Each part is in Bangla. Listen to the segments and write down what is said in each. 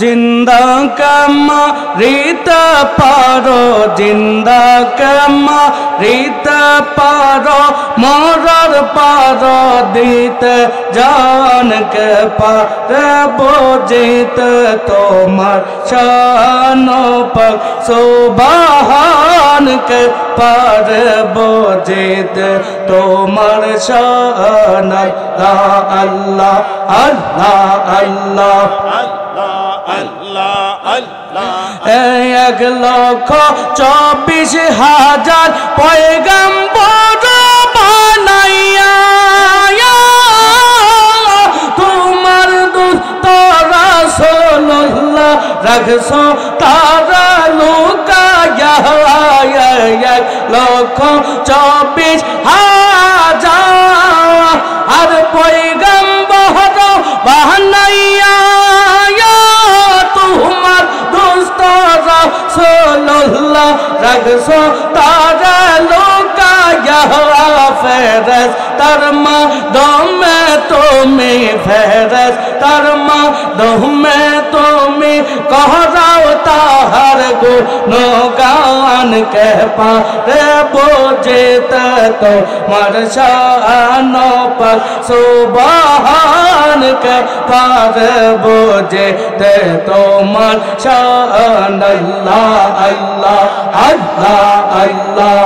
जिंदा कमा रीता पारो जिंदा कमा रीता पारो मोरर पारो दीत जान के पार बोजित तोमर शानो पर सुबहान के पार बोजित तोमर शान अल्लाह अल्लाह अल्लाह एक लक्ष 24,000 पैगम्बर बनाइया तुम्हार दूत रसूलुल्लाह रखसो तारा लुकाया एक लक्ष 24,000 और पैगम्बर बनाइया रसूलुल्लाह रखसो तारा लुकाया फेरस तरमा दमे तुम्हें फेरस तरमा दमे तुम्हें कहराओ ताहर गुणगान के पारे बोझित तो मरशानो पर सुबहान के पारे बोझित तो मरशान अल्लाह अल्लाह अल्लाह अल्लाह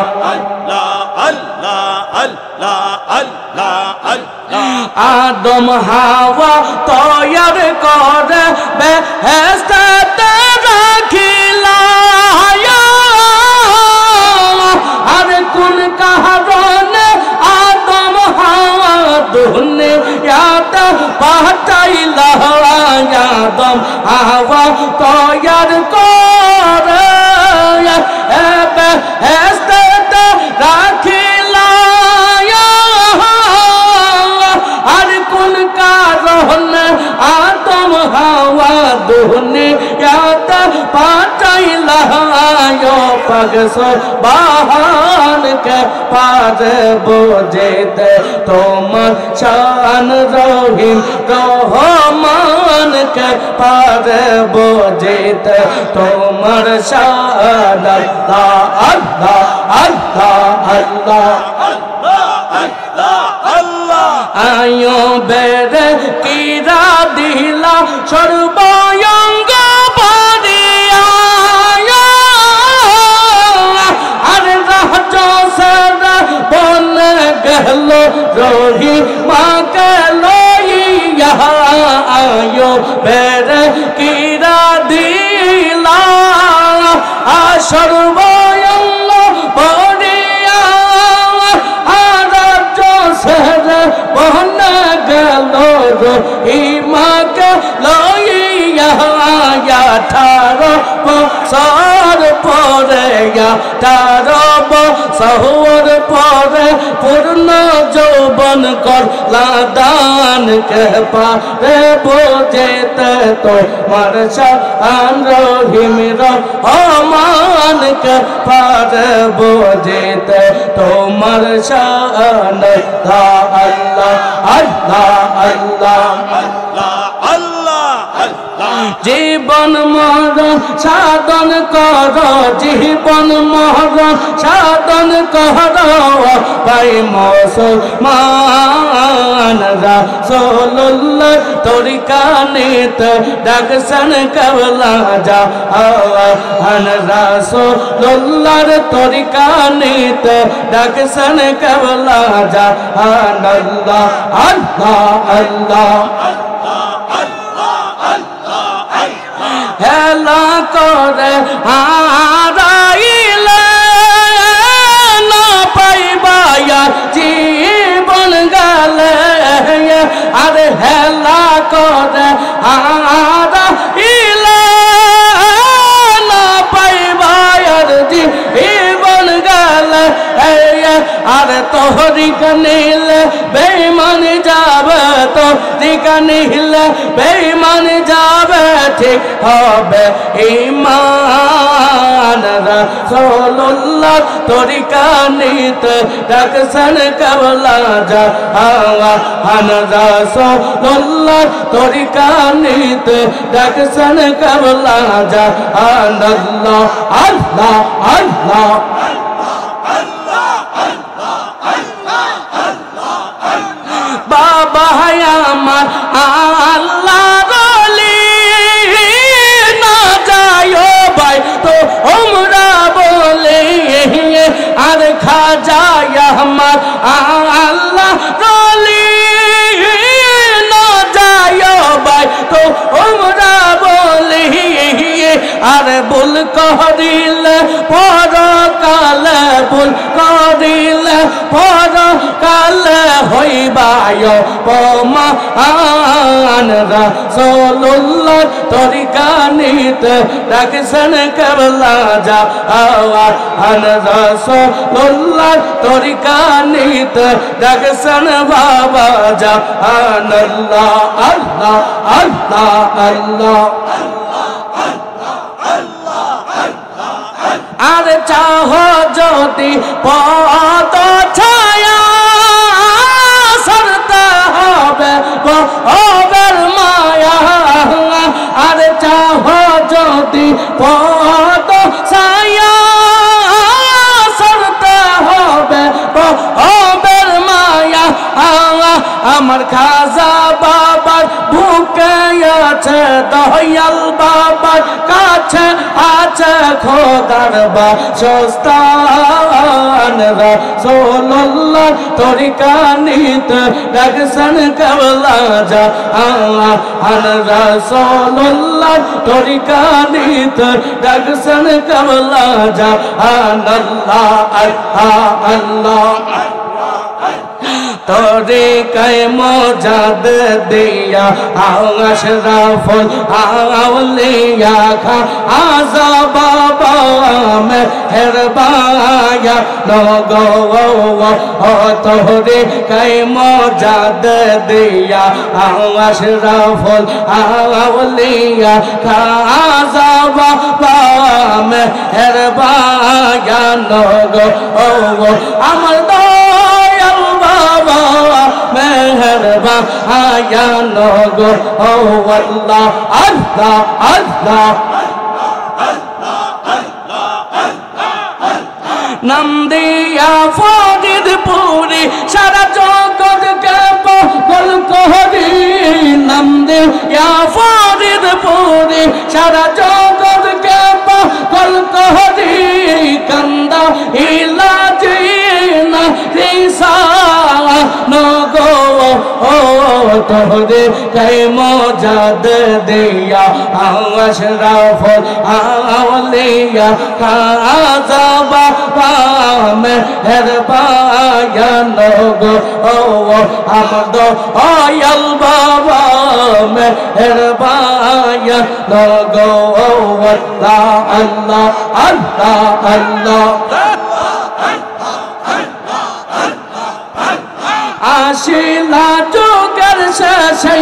आदम हवा तैयार कर बेहेश्त रखिलाया हर कुन कहरन आदम हवा दुनिया पहुँचैला आदम हवा तैयार कर बेहेश्त रखिलाया हर कुन कारण आदम हवा दुनिया पहुँचैला पग सो बहान के पार बोझित तोमर शान रहीम रहमान के पार बोझित तोमर शान अल्लाह अल्लाह अल्लाह अल्लाह आयो बेरे कीरा दिला सर्वयंग बरिया अरे राजो सर बन गलो रोही माँ के लोइया आयो बेरे कीरा दिला सर्वयंग बरिया राजो सर बन गलो रोही माँ के लोइया ठारो बसर परे ठारो बसर परे पूर्ण যৌবন করলা দান के पारे बोझित तो मरशान रहीम रहमान के पारे बोझित तो मरशान अल्लाह अल्लाह जीवन मरण साधन करो जीवन मरण साधन करो भाई मुसलमान रसूलुल्लाह तरीका नित दर्शन कवला जा हन रसूलुल्लाह तरीका नित दर्शन कवला जा अल्लाह अल्लाह अल्लाह हेला करे हाराइले न पाइबाया जीवन गले अरे हेला करे हाराइले न पाइबाया जीवन गले अरे तोहरी कनील बेईमान जावे तोहरी कनील बेईमान जावे ঠিক হবে ঈমান রাসূলুল্লাহ তরিকা নিতে ডাকছেন কেবলা জাহান রাসূলুল্লাহ তরিকা নিতে ডাকছেন কেবলা জাহান আল্লাহ আল্লাহ আল্লাহ বাবা আমার আল্লাহ রলি না যায়ো ভাই তো ওমরা বলে আর খাজা আমার আল্লাহ রলি না যায়ো ভাই তো ওমরা বলে আর ভুল করিলে পরকালে ভুল করিলে পরকালে হইবায় অপমান রাসূলুল্লাহ তরিকা নিতে ডাকছেন কেবলা জাহান রাসূলুল্লাহ তরিকা নিতে ডাকছেন বাবা জাহান আল্লাহ আল্লাহ আল্লাহ আল্লাহ আর চাহ যদি পদ ছায়া সরতে হবে ওবের মায়া আর চাহ যদি পদ ছায়া সরতে হবে ওবের মায়া আমার খাজা বাবার বুকে আছে দয়াল বাবার কাছে আছে খোদার বাসস্থান রাসূলুল্লাহ তরিকা নিতে ডাকছেন কেবলা জাহান রাসূলুল্লাহ তরিকা নিতে ডাকছেন কেবলা জাহান আল্লাহ আল্লাহ আল্লাহ তরিকায় মজাদ দিয়া আশরাফুল আউলিয়া খাজা বাবা মেহেরবায়া নগো তরিকায় মজাদ দিয়া আশরাফুল আউলিয়া খাজা বাবা মেহেরবায়া নগো আমার মেহরবায়া নগো ও আল্লাহ আল্লাহ আল্লাহ নাম দিয়া ফরিদপুরি সারা জগৎকে পাগল করি নাম দিয়া ফরিদপুরি সারা জগৎকে পাগল করি কান্দা ইলাজি না রিসা নগো ও তোরে কে মজাদ দিয়া আশরাফুল আউলিয়া খাজা বাবা মেহেরবায়া নগো ও আমার দয়াল বাবা মেহেরবায়া নগো আল্লাহ আল্লাহ আল্লাহ আল্লাহ আশিলা যুগের শেষে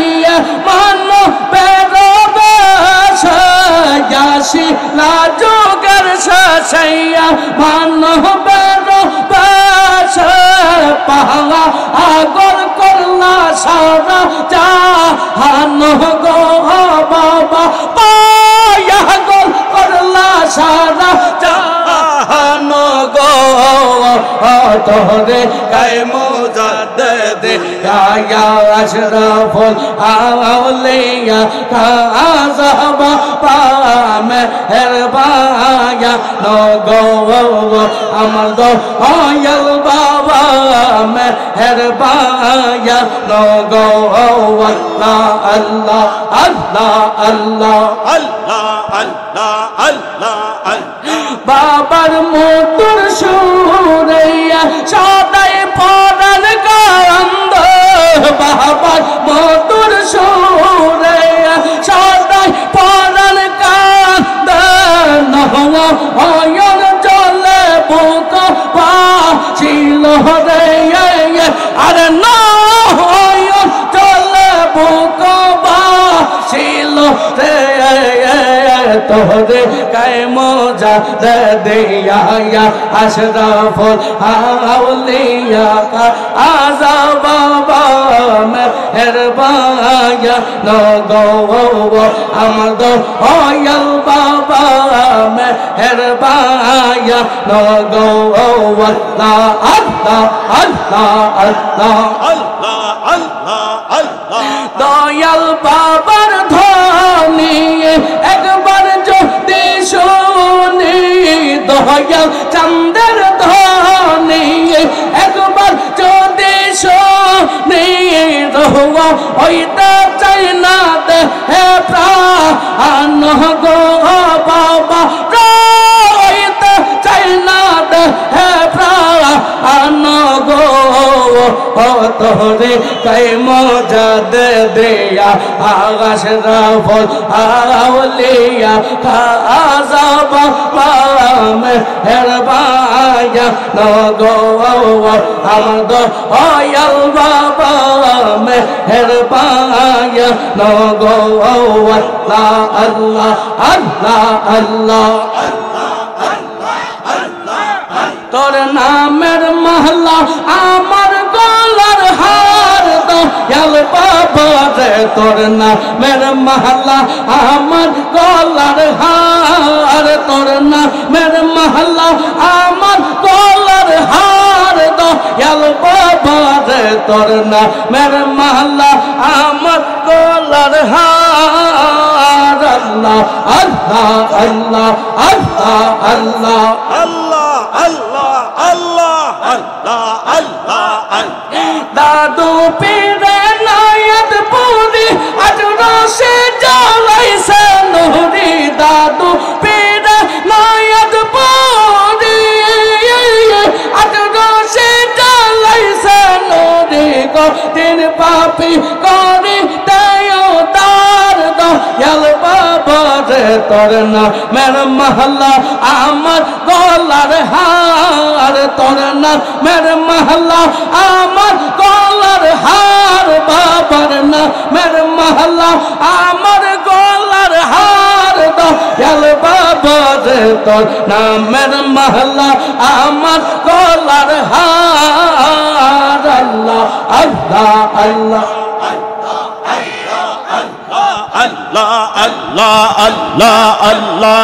মানো বেরোবেশ আশিলা যুগের শেষে মানো বেরোবেশ পাহা আগর করলা সারা জাহান গো বাবা পায়া গোল করলা সারা জাহান গো তোরে গায়ে মোজাদ দে ইয়া আশরাফুল আউলিয়া খাজা বাবা মেহেরবায়া নগো আমার দয়াল বাবা মেহেরবায়া নগো আল্লাহ আল্লাহ আল্লাহ আল্লাহ আল্লাহ আল্লাহ আল্লাহ বাবার মোটর সুরাইয়া সদাই পরান কান্দ বাবার মোটর সুরাইয়া সদাই পরান কান্দ নয়ন জলে বুক ছিল রে আরে নয়ন জলে বুক ছিল রে তোরে গায়ে মজা দিয়া আশরাফুল আউলিয়া কা আজা বাবা মেহেরবায়া নগো আমার দয়াল বাবা মেহেরবায়া নগো আল্লাহ আল্লাহ আল্লাহ আল্লাহ আল্লাহ আল্লাহ আল্লাহ দয়াল বাবার ধ্বনি একবার যদি শুনি দয়াল চাঁদের ধ্বনি একবার যদি শুনি রহুয়া হইতে চাই না দেহে প্রাণ গো বাবা হইতে চাই না দেহে প্রাণ গো তোরে কাই মজা দিয়া আশরাফুল আউলিয়া খাজা বাবা মেহেরবায়া নগো আমার দয়াল বাবা মেহেরবায়া নগো আল্লাহ আল্লাহ আল্লাহ আল্লাহ তোর নামের মহল্লা আমার গলার হার দয়াল বাবা রে তোর নামের মহল্লা আমার গলার হার তোর নামের মহল্লা আমার গলার হার দয়াল বাবা রে তোর নামের মহল্লা আমার গলার হার আল্লাহ আল্লাহ আল্লাহ আল্লাহ আল্লাহ আল্লাহ আল্লাহ আল্লাহ আল্লাহ আল্লাহ দাদু পীরে নায়াত পুরি আজরসে জ্বালাইছে নুরি দাদু পীরে নায়াত পুরি আজরসে জ্বালাইছে নুরি গো তিন পাপি করি দেও তার দয়াল বাবা রে তোর নামের মহল্লা আমার গলার হার তোর নামের মহল্লা আমার গলার হার বাবার নামের মহল্লা আমার গলার হার দয়াল বাবা রে তোর নামের মহল্লা আমার গলার হার আল্লাহ আল্লাহ আল্লাহ Allah, Allah, Allah, Allah.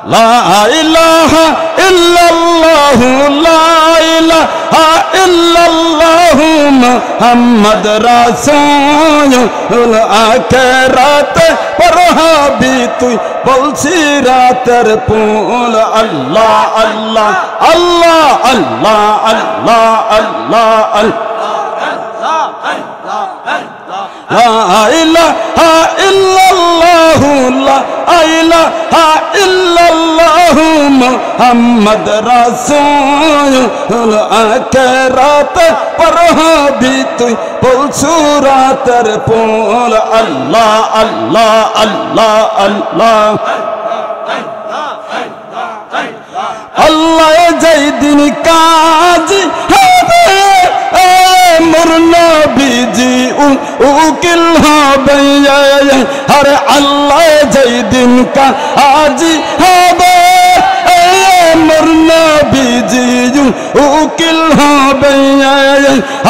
La ilaha illallah, la ilaha illallah, Muhammad Rasul akhirat parhabi tu bolsi rater pul Allah, Allah, Allah, Allah, Allah, Allah, Allah. La ilaha illallah, la ilaha illallah, Muhammad Rasul akhirat parhabi tu pul surater pul Allah, Allah, Allah, Allah. Allah jai din kaji habe মোর নবীজি উকিল হবে আরে আল্লাহ যেই দিন কাজী হবে মোর নবীজি উকিল হবে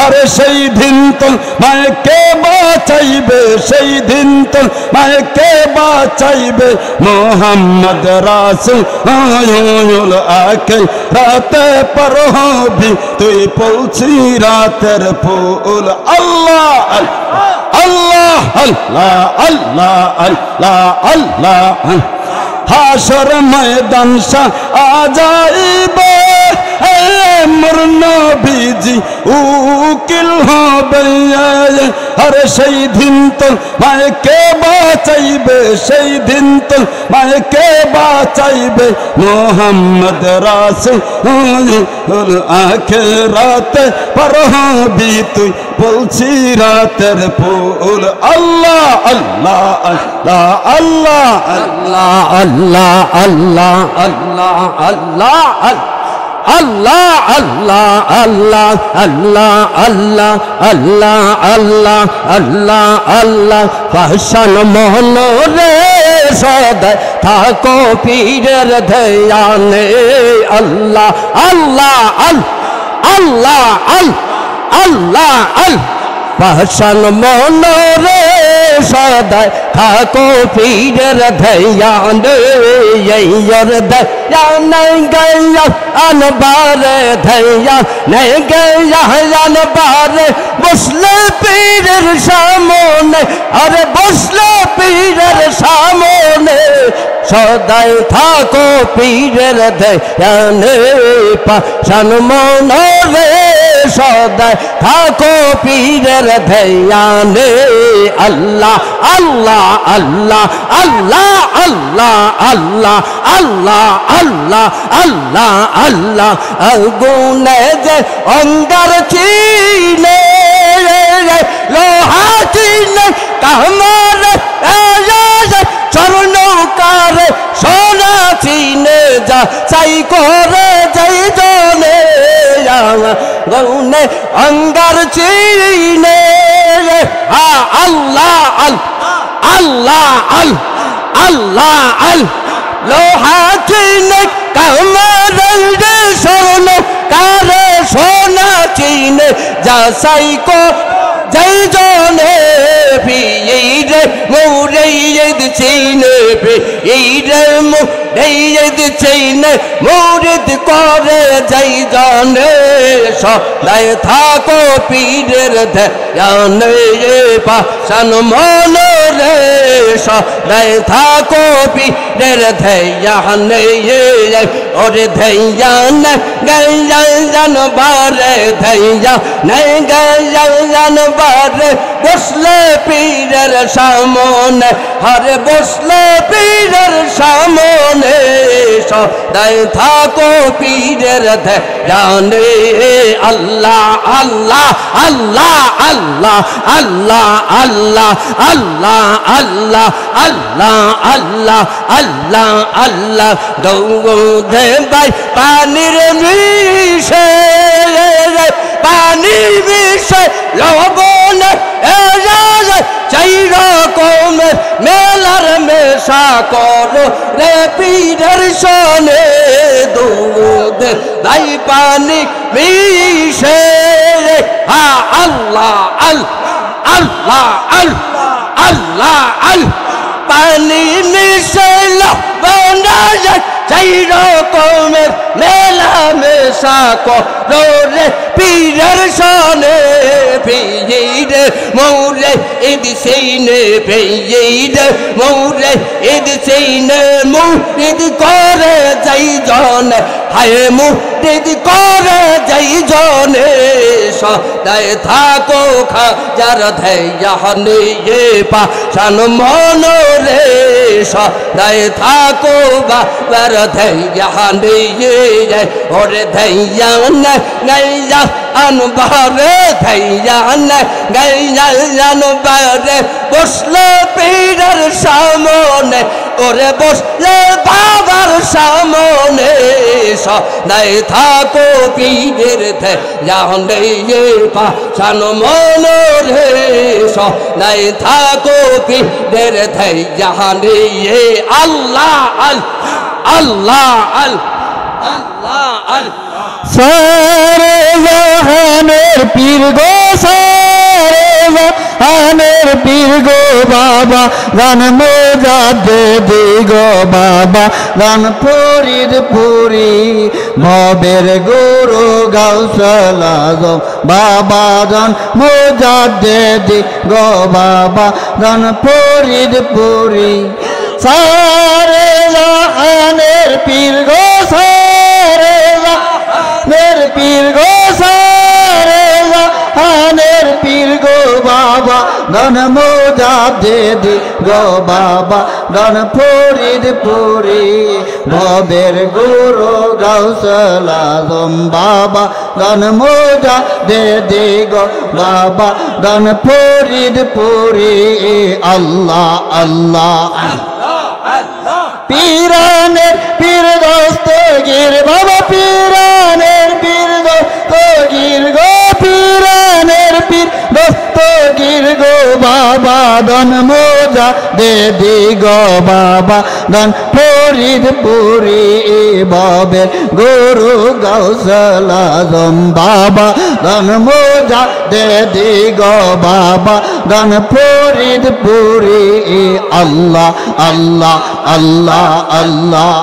আরে সেই দিন তো মাকে বাঁচাইবে সেই দিন তো মাকে বাঁচাইবে মোহাম্মদ রাসূল আকে রাতে পর হবি তুই পৌঁছি রাতের ফুল আল্লাহ আল্লাহ আল্লাহ আল্লাহ আল্লাহ আল্লাহ হাসর ময়দান সাজাইবে মোর নবীজি উকিল হবে আরে সেই দিন তো মাকে বাঁচাইবে সেই দিন তো মাকে বাঁচাইবে মোহাম্মদ রাসূল আখিরাতে পর হবি তুই বলছি রাতের ফুল আল্লাহ আল্লাহ আল্লাহ আল্লাহ আল্লাহ আল্লাহ আল্লাহ আল্লাহ আল্লাহ আল্লাহ আল্লাহ আল্লাহ আল্লাহ আল্লাহ আল্লাহ আল্লাহ আল্লাহ ফাহসান মোহন রে সদাই থাকো পীরের ধ্যানে আল্লাহ আল্লাহ আল্লাহ আল্লাহ আল্লাহ পাশান মনরে সদাই থাকো পীরের ধ্যানে ইয়ার ধ্যানে গয়া আনবারে ধ্যানে গয়া আনবারে বসলে পীরের সামনে আরে বসলে পীরের সামনে সদাই থাকো পীরের ধ্যানে পাশান মনরে সদাই থাকো পীরের ধ্যানে আল্লাহ আল্লাহ আল্লাহ আল্লাহ আল্লাহ আল্লাহ আল্লাহ আল্লাহ আল্লাহ আল্লাহ আগুনে যে অঙ্গার চিনে লোহা চিনে কামার স্বর্ণকার সোনা চিনে যা চাই করে যাই জনে গৌনে অঙ্গার চিনে আল্লাহ আল্লাহ আল্লাহ আল লোহা চিনে কামার স্বর্ণকার সোনা চিনে যা চাই যাই জনে পিয়ে মুরিদ চিনে পিয়ে মুরিদ চিনে মুরিদ করে যাই জনে সদাই থাকো পীরের ধ্যানে পাশান মনরে সদাই থাকো পীরের ধ্যানে ওরে ধ্যানে গায়ান বারে ধ্যানে গায়ান বারে বসলে পীরের সামনে হরে বসলে পীরের সামনে সদাই থাকো পীরের ধ্যানে আল্লাহ আল্লাহ আল্লাহ আল্লাহ আল্লাহ আল্লাহ আল্লাহ আল্লাহ আল্লাহ আল্লাহ আল্লাহ আল্লাহ দৌড়ে ভাই পানির মিশে পানি মিশে লবণ চাই রকমের মেলার মেশা করো রে পীরের সনে দুধ ভাই পানি মিশে আল্লাহ আল্লাহ আল্লাহ আল্লাহ পানি মিশে লবণ চাই রকমের মেলা মেশা করো রে পীরের সনে পিয়ে মৌরে ঈদ সেইনে পিয়ে মৌরে ঈদ সেইনে মুরিদ করে যাই জন হায় মুরিদ করে যাই জনে সদাই থাকো খাজার ধ্যানে পাশান মনরে সদাই থাকো বাবার ধ্যানে ওরে ধ্যানে গাইয়া আনবারে ধ্যানে গাইয়া আনবারে বসলে পীরের সামনে ওরে বসলে বাবার সামনে সদাই থাকো পীরের ধ্যানে পাশান মনরে সদাই থাকো পীরের ধ্যানে আল্লাহ আল্লাহ আল্লাহ সারে জাহানের পীর গো সারে জাহানের পীর গো বাবা গান মুজাদ্দিদ গো বাবা গান ফরিদপুরি ভবের গুরু গাউসলা গো বাবা গান মুজাদ্দিদ গো বাবা গান ফরিদপুরি সারে জাহানের পীর গো সারে জাহানের পীর গো সারে জাহানের পীর গো বাবা গান মুজাদ্দিদ গো বাবা গান ফরিদপুরি ভবের গুরু গাউসুল আজম বাবা গান মুজাদ্দিদ গো বাবা গান ফরিদপুরি আল্লাহ আল্লাহ পীরানের পীর দস্তগীর বাবা পীরানের পীর দস্তগীর গো পীরানের পীর দস্তগীর গো বাবা গান মুজাদ্দিদ মোজা দে দি গো বাবা গান ফরিদপুরি বাবের গুরু গাউসুল আজম বাবা গান মোজা দে দি গো বাবা গান ফরিদপুরি আল্লাহ আল্লাহ আল্লাহ আল্লাহ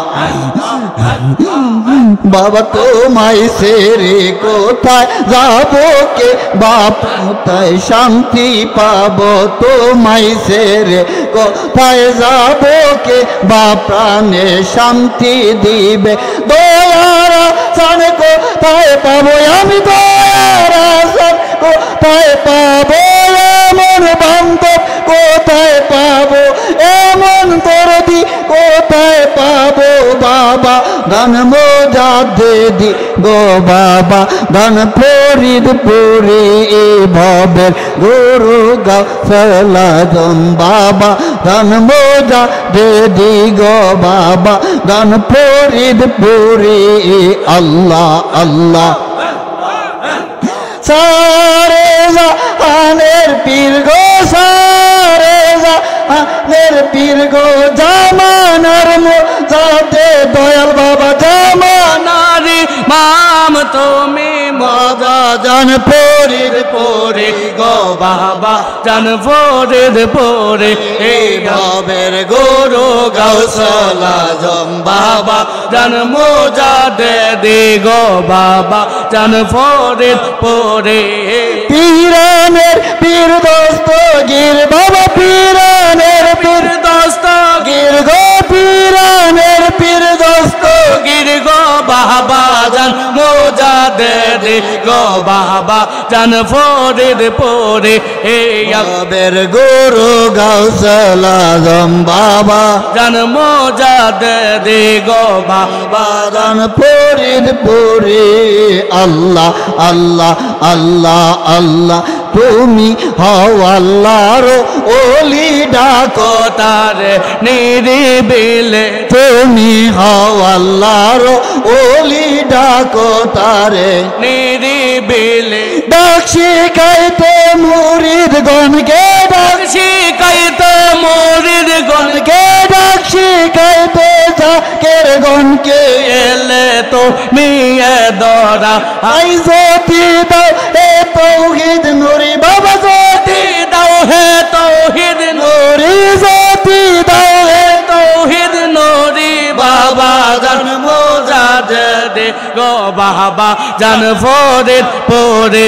বাবা তোমায় সেরে কোথায় যাবো কে বাপ তাই শান্তি পাবো তোমায় সেরে কোথায় যাবো কে বাপ প্রাণে শান্তি দিবে দয়ার আসান কোথায় পাবো আমি দয়ার আসান কোথায় পাবো এমন বান্ধব কোথায় পাবো এমন দরদি কোথায় পাবো বাবা গান মোজা দে দি গো বাবা গান ফরিদপুরি ভবের গুরু গাউসুল আজম বাবা গান মোজা দে দি গো বাবা গান ফরিদপুরি আল্লাহ আল্লাহ সারে জাহানের পীর গো সারে জাহানের পীর গো জামানার মোজাদে দয়াল বাবা জামানার মাম তুমি মজা জান ফরিদপুরি গো বাবা জান ফরিদপুরি এই ভবের গুরু গাউসুল আজম বাবা জান মোজা দে দি গো বাবা জান ফরিদপুরি পীরানের পীর দস্তগীর বাবা পীরানের পীর দস্তগীর গো পীরানের পীর দস্তগীর গো বাবা জান মোজা দে দি গো বাবা জান ফরিদপুরি এই ভবের গুরু গাউসুল আজম বাবা জান মোজা দে দি গো বাবা জান ফরিদপুরি আল্লাহ আল্লাহ আল্লাহ আল্লাহ তুমি হও আল্লাহর ওলি ডাকো তারে নিরিবিলে তুমি হও আল্লাহর ওলি ডাকো তারে নিরিবিলে ডাক শিখাইতে মুরিদ গণকে ডাক শিখাইতে মুরিদ গণকে ডাক শিখাইতে জাকের গণকে এলে তো মিয়ে দরা আই জ্যোতি দাও এ তৌহিদ নুরি বাবা জ্যোতি দাও হে তৌহিদ নুরি জ্যোতি দাও হে তৌহিদ নুরি বাবা জান মোজা দে দি গো বাবা জান ফরিদপুরি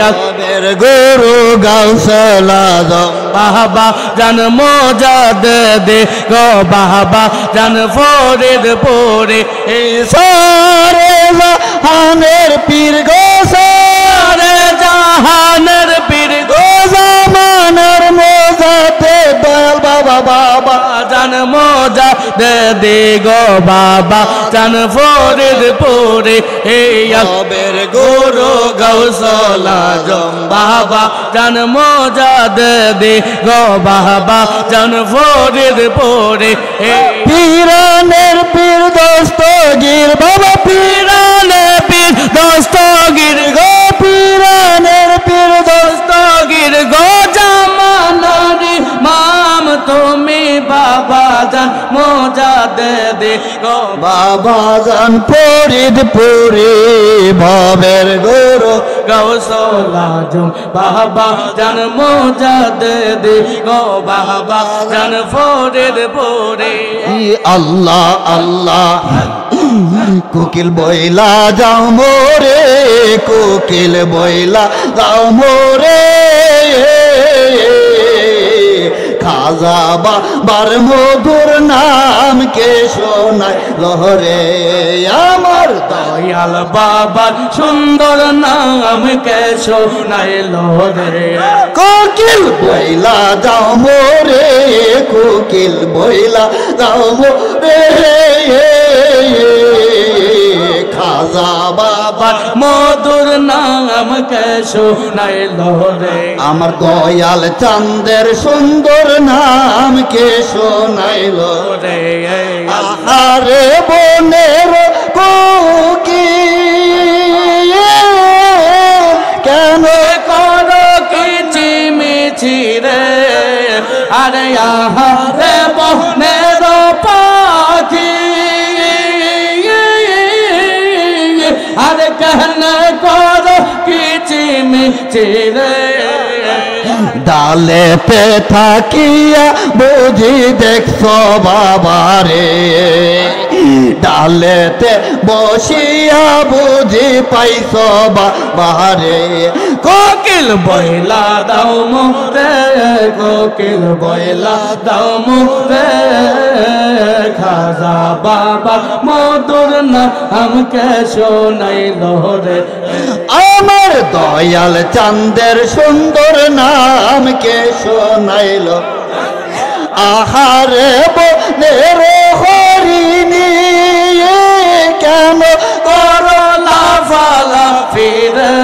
ভবের গুরু গাউসুল আজম বাবা জান মোজা দে দি গো বাবা জান ফরিদপুরি সারে জাহানের পীর গো সারে জাহানের পীর গো জামানার মোজাতে দয়াল বাবা বাবা জান মোজা দে দি গো বাবা জান ফরিদপুরি ভবের গুরু গাউসুল আজম বাবা জান মোজা দে দি গো বাবা জান ফরিদপুরি পীরানের পীর দস্তগীর বাবা পীরানের পীর দস্তগীর গো পীরানের পীর দস্তগীর গো জামানারি মাম তুমি বাবা জান মোজা দে দি গো বাবা জান ফরিদপুরি ভবের গুরু গাউসুল আজম বাবা জান মোজা দে দি গো বাবা জান ফরিদপুরি আল্লাহ আল্লাহ কোকিল বইলা যাও মোরে কোকিল বইলা যাও মোরে খাজা বাবার মধুর নাম কে শোনায় লহরে আমার দয়াল বাবার সুন্দর নাম কে শোনাইল রে কোকিল বইলা যাও মোরে কোকিল বইলা যাও মোরে খাজা বাবার মধুর নাম কে শোনাইল রে আমার দয়াল চাঁদের সুন্দর নাম কে শোনাইল রে আহারে বনের কোকিল কেন করো কিচিমিচি রে আরে চিরে ডালেতে থাকিয়া বুঝি দেখছো বাবারে ডালেতে বসিয়া বুঝি পাইছো বাবারে কোকিল বইলা দাও মুরে কোকিল বইলা দাও মুরে খাজা বাবা মধুর নামকে শোনাইল রে আমার দয়াল চাঁদের সুন্দর নাম কে শোনাইল আহারে বনের হরিণী কেন করো লাফালা ফিরে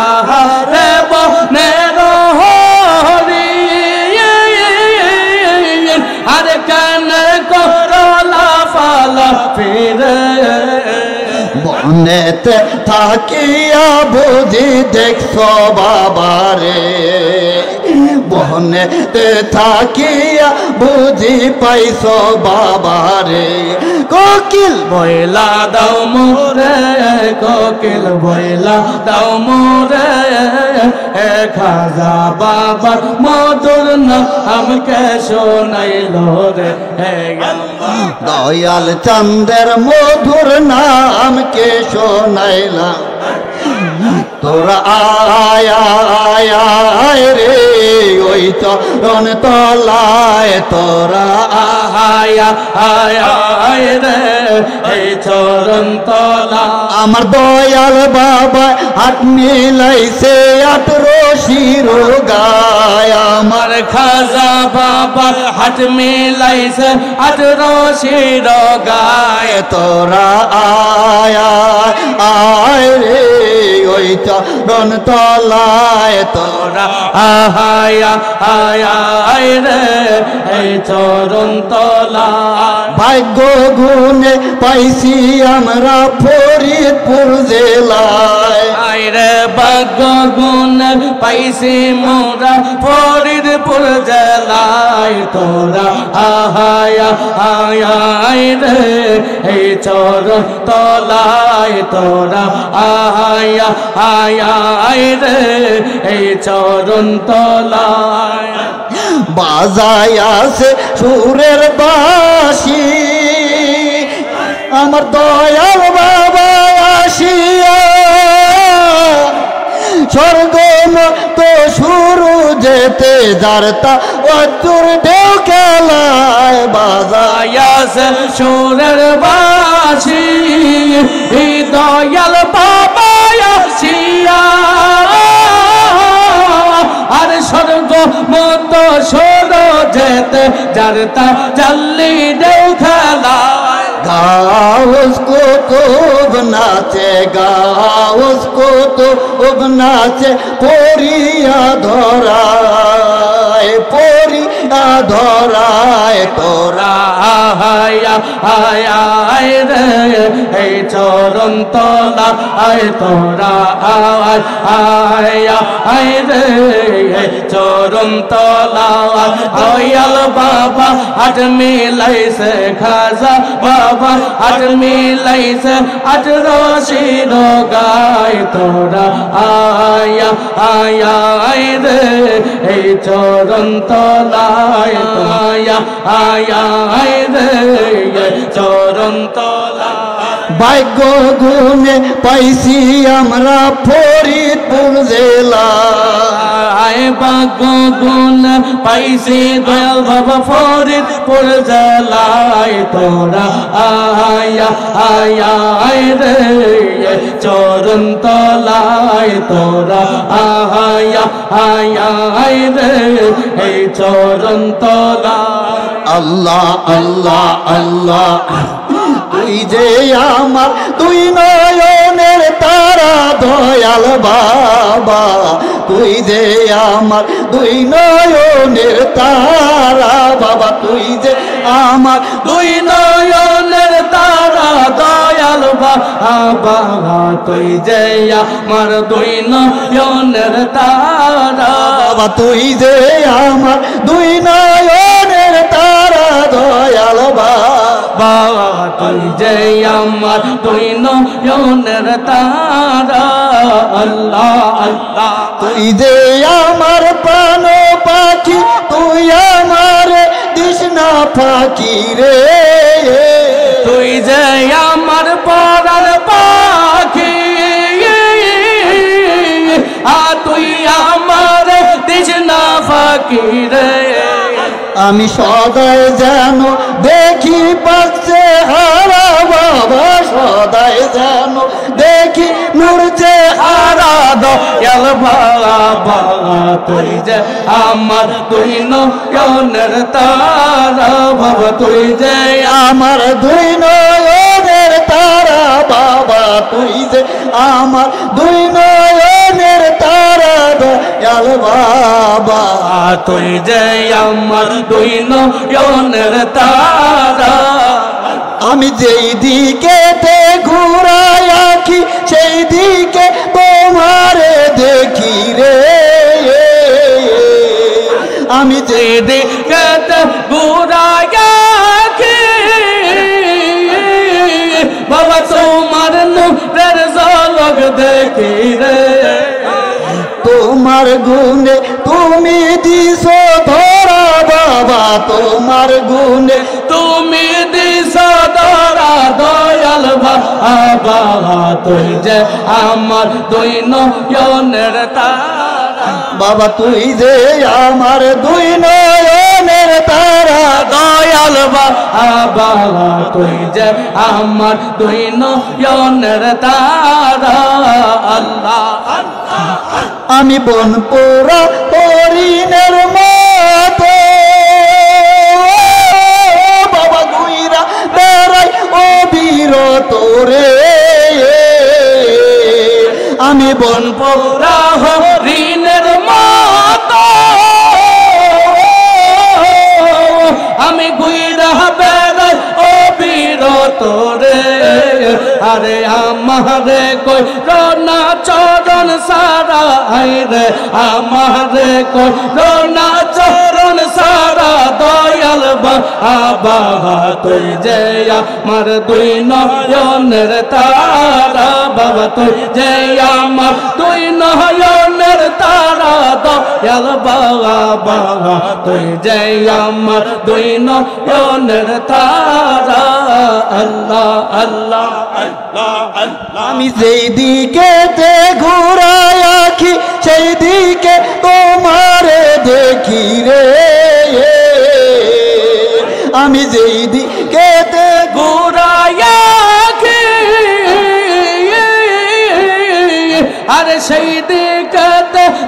আহারে বনের হরি আরে কেন করো লাফালা ফিরে বনেতে থাকিয়া বুঝি দেখছো বাবারে বনেতে থাকিয়া বুঝি পাইছো বাবারে কোকিল বইলা দাও মোরে কোকিল বইলা দাও মোরে খাজা বাবা মধুর নামকে শোনাইল রে দয়াল চাঁদের মধুর নাম কে শোনাইলা তোরা আয়া আয় রে ওই চরণ তলায় তোরা আয়া আয়া রে এই চরণ তলা আমার দয়াল বাবা হাত মিলাইছে 18 গায় আমার খাজা বাবা হাত মিলাইছে 18 গায় তোরা আয়া আয় রে ওই চরণ তলায় তোরা আহায়া আয়া রে এই চরণ তলা ভাগ্য গুণে পাইছি আমরা ফরিদপুর জেলায় আইরে ভাগ্য গুণ পাইছি মোরা ফরিদপুর জেলায় তোরা আহায়া আয়া রে এই চরণ তলায় তোরা আহায়া আয়া রে এই চরণ তলায় বাজায় আছে সুরের বাঁশি আমার দয়াল বাবা আসিয়া স্বর্গ তো শুরু যেতে যারতা অচুর ঢেউ খেলায় বাজায়াস সুরের বাঁশি দয়াল বাবা আসিয়া আর স্বর্গ মত সর যেতে যারতা জাল্লি ঢেউ খেলায় গাউস কুতুব নাচে গাউস কুতুব নাচে পরিয়া ধরায় পরিয়া ধরায় তোরা আহায়া আয়া রে এই চরণ তলা আয় তোরা আয় আয়া রে এই চরণ তলা দয়াল বাবা হাত মিলাইছে খাজা বাবা হাত মিলাইছে 18 গায় তোরা আয়া আয়া রে এই চরণ তলায় আয়া আয়া রে এই চরণ তলা ভাগ্য গুণে পাইছি আমরা ফরিদপুর জেলা আয় ভাগ্য গুণ পাইছি দয়াল বাবা ফরিদপুর জেলায় তোরা আয়া আয়া রে চরণ তলায় তোরা আয়া আয়া রে এই চরণ তলায় আল্লাহ আল্লাহ আল্লাহ তুই যে আমার তুই নয়নের তারা দয়াল বাবা তুই যে আমার দুই নয়নের তারা বাবা তুই যে আমার দুই নয়নের তারা দয়াল বাবা তুই যে আমার দুই নয়নের তারা বাবা তুই যে আমার দুই নয়নের তারা দয়াল বাবা বাবা তুই যে আমার দুই নয়নের তারা আল্লাহ আল্লাহ তুই যে আমার প্রাণ পাখি তুই আমার তৃষ্ণা ফাঁকি রে তুই যে আমার পরাণ পাখি তুই আমার তৃষ্ণা ফাঁকি রে আমি সদাই যেন দেখি পাচ্ছে হারা বাবা সদাই যেন দেখি নূর যে হারা দয়াল বাবা তুই যে আমার দুই নয়নের তারা বাবা তুই যে আমার দুই নয়নের তারা বাবা তুই যে আমার দুই নয়নের তারা দয়াল বাবা তুই যে আমার দুই নয়নের তারা আমি যেই দিকেতে ঘুরাই আঁখি সেই দিকে তোমারে দেখি রে আমি যে দিকে ঘুরায়া বাবা তোমার নূরের ঝলক দেখি রে তোমার গুণে তুমি দিছো ধরা বাবা তোমার গুণে তুমি দিছ ধরা দয়াল বাবা তুই যে আমার দুই নয়নের তারা বাবা তুই যে আমার দুই নয়নের তারা দয়াল বাবা তুই যে আমার দুই নয়নের তারা আল্লাহ আমি বন পোড়া হরিণের মতো বাবা গুইরা বেড়াই ও বীরত রে আমি বন পোড়া হরিণের মতো আমি গুইরা বেড়াই ও বীরত রে আরে আমারে কই রনা চরণ সারা রে আমারে কই রনা চরণ সারা দয়াল বাবা তুই যে আমার দুই নয়নের তারা বাবা তুই যে আমার দুই নয়নের তারা দয়াল বাবা তুই যে আমার দুই নয়নের তারা আল্লাহ আল্লাহ আল্লাহ আল্লাহ আমি যেই দিকে ঘুরাই আঁখি সেই দিকে তোমারে দেখি রে আমি যেই দিকে ঘুরায়া আরে সেই দিকে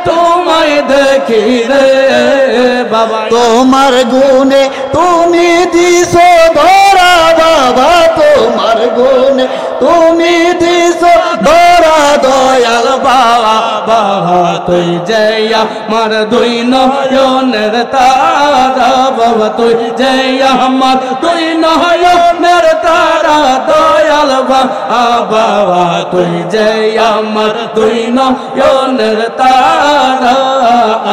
তোমায় দেখি রে বাবা তোমার গুণে তুমি দিছো ধরা বাবা তোমার গুণে তুমি দিছো ধরা দয়াল বাবা বাবা তুই যে আমার দুই নয়নের তারা বাবা তুই যে আমার দুই নয়নের তারা দয়াল বাবা তুই যে আমার দুই নয়নের তারা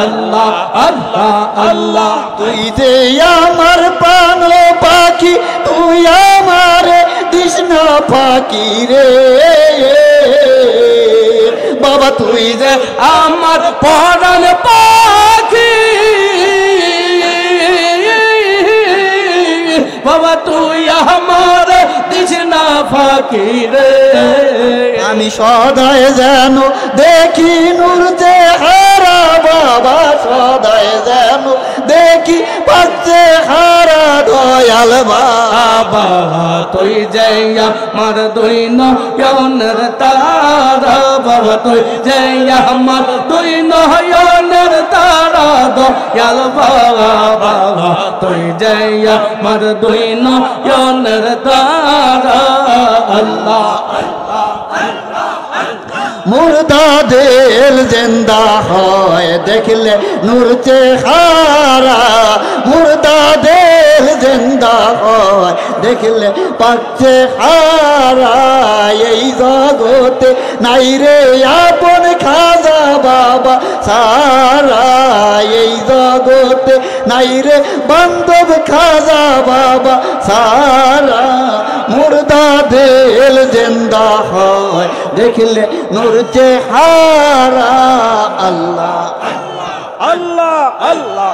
আল্লাহ আল্লাহ আল্লাহ তুই যে আমার প্রাণ পাখি তুই আমার তৃষ্ণা ফাঁকি রে বাবা তুই যে আমার পরাণ পাখি বাবা তুই আমার তৃষ্ণা ফাঁকি রে আমি সদায় যেন দেখি নূর যে হারা বাবা সদায় যেন দেখি পাচ্ছে হারা দয়াল বাবা তুই যে আমার দুই নয়নের তারা বাবা তুই যে আমার দুই নয়নের তারা দয়াল বাবা তুই যে আমার দুই নয়নের তারা আল্লাহ মুর্দা দিল জিন্দা হয় দেখলে নূর চেহারা মুর্দা দিল জিন্দা হয় দেখলে পাচ্ছে হারা এই জগতে নাই রে আপন খাজা বাবা সারা এই জগতে নাই রে বান্ধব খাজা বাবা সারা মুর্দা দিল জিন্দা হয় দেখলে নূর চেহারা আল্লাহ আল্লাহ আল্লাহ